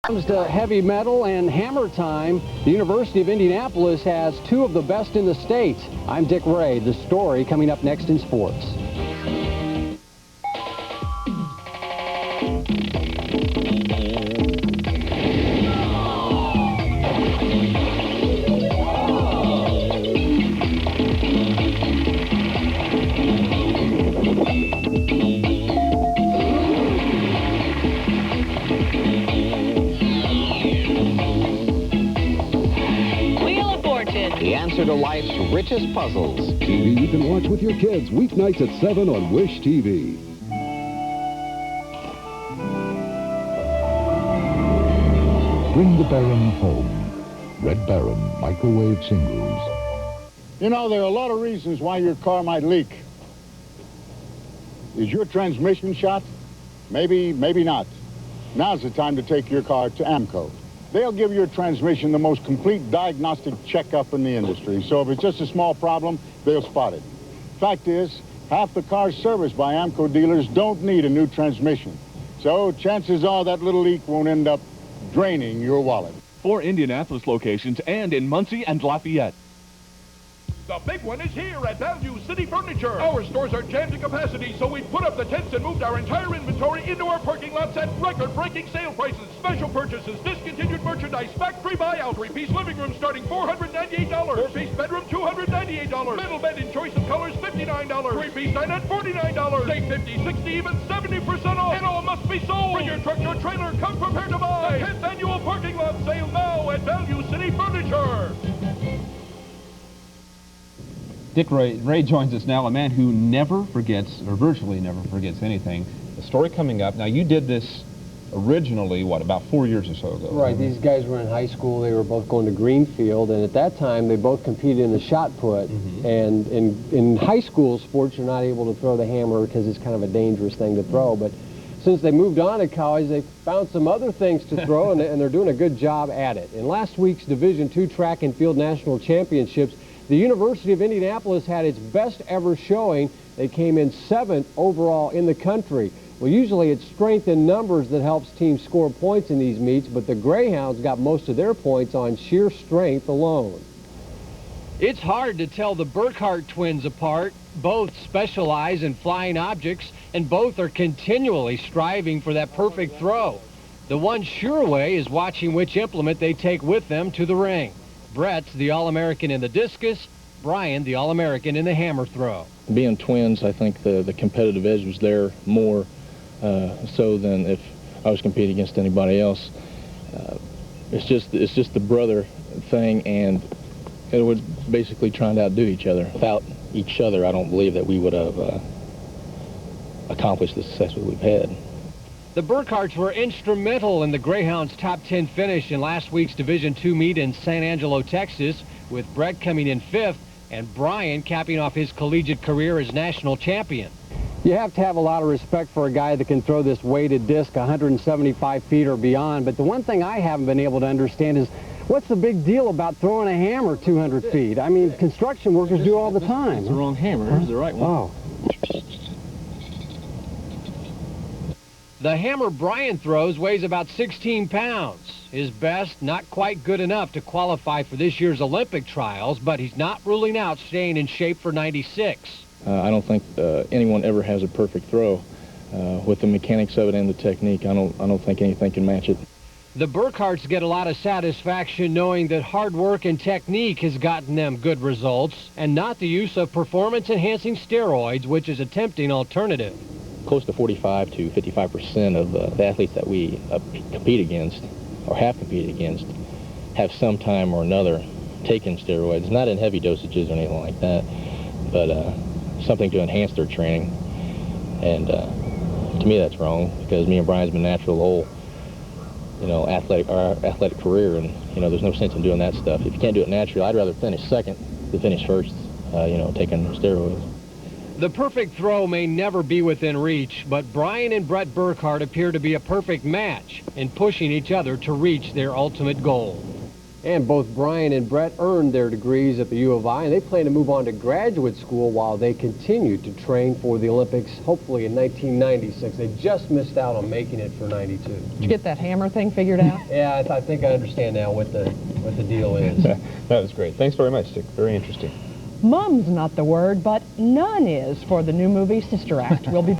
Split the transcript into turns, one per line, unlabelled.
Comes to heavy metal and hammer time. The University of Indianapolis has two of the best in the state. I'm Dick Rea. The story coming up next in sports.
The answer to life's richest puzzles.
TV you can watch with your kids weeknights at 7 on Wish TV. Bring the Baron home. Red Baron microwave singles.
You know, there are a lot of reasons why your car might leak. Is your transmission shot? Maybe, maybe not. Now's the time to take your car to Amco. They'll give your transmission the most complete diagnostic checkup in the industry. So if it's just a small problem, they'll spot it. Fact is, half the cars serviced by Amco dealers don't need a new transmission. So chances are that little leak won't end up draining your wallet.
4 Indianapolis locations and in Muncie and Lafayette.
The big one is here at Value City Furniture. Our stores are jammed to capacity, so we put up the tents and moved our entire inventory into our parking lots at record-breaking sale prices. Special purchases, discontinued merchandise, factory buyout, 3-piece living room starting $498, 4-piece bedroom $298, metal bed in choice of colors $59, 3-piece dinette $49, save 50, 60, even 70% off. It all must be sold. Bring your truck or trailer, come prepared to buy. The 10th annual parking lot sale now at Value City Furniture.
Dick Rea joins us now, a man who never forgets, or virtually never forgets anything. The story coming up. Now, you did this originally, what, about 4 years or so ago?
Right. These guys were in high school. They were both going to Greenfield, and at that time, they both competed in the shot put. And in high school sports, you're not able to throw the hammer because it's kind of a dangerous thing to throw. But since they moved on to college, they found some other things to throw, and they're doing a good job at it. In last week's Division II Track and Field National Championships, the University of Indianapolis had its best ever showing. They came in 7th overall in the country. Well, usually it's strength in numbers that helps teams score points in these meets, but the Greyhounds got most of their points on sheer strength alone.
It's hard to tell the Burkhardt Twins apart. Both specialize in flying objects, and both are continually striving for that perfect throw. The one sure way is watching which implement they take with them to the ring. Brett's the All-American in the discus, Brian the All-American in the hammer throw.
Being twins, I think the competitive edge was there more so than if I was competing against anybody else. It's just the brother thing, and it was basically trying to outdo each other. Without each other, I don't believe that we would have accomplished the success that we've had.
The Burkhardts were instrumental in the Greyhounds' top 10 finish in last week's Division II meet in San Angelo, Texas, with Brett coming in 5th and Brian capping off his collegiate career as national champion.
You have to have a lot of respect for a guy that can throw this weighted disc 175 feet or beyond, but the one thing I haven't been able to understand is what's the big deal about throwing a hammer 200 feet? I mean, construction workers do all the time.
It's the wrong hammer. Here's the right one.
Oh.
The hammer Brian throws weighs about 16 pounds. His best, not quite good enough to qualify for this year's Olympic trials, but he's not ruling out staying in shape for 96.
I don't think anyone ever has a perfect throw. With the mechanics of it and the technique, I don't think anything can match it.
The Burkhardts get a lot of satisfaction knowing that hard work and technique has gotten them good results, and not the use of performance-enhancing steroids, which is a tempting alternative.
Close to 45 to 55% of the athletes that we compete against, or have competed against, have some time or another taken steroids, not in heavy dosages or anything like that, but something to enhance their training. And to me, that's wrong, because me and Brian's been natural the whole, athletic career, and there's no sense in doing that stuff. If you can't do it naturally, I'd rather finish second than finish first, taking steroids.
The perfect throw may never be within reach, but Brian and Brett Burkhardt appear to be a perfect match in pushing each other to reach their ultimate goal.
And both Brian and Brett earned their degrees at the U of I, and they plan to move on to graduate school while they continue to train for the Olympics, hopefully in 1996. They just missed out on making it for 92.
Did you get that hammer thing figured out?
Yeah, I think I understand now what the deal is.
That was great. Thanks very much, Dick. Very interesting.
Mum's not the word, but none is for the new movie Sister Act. We'll be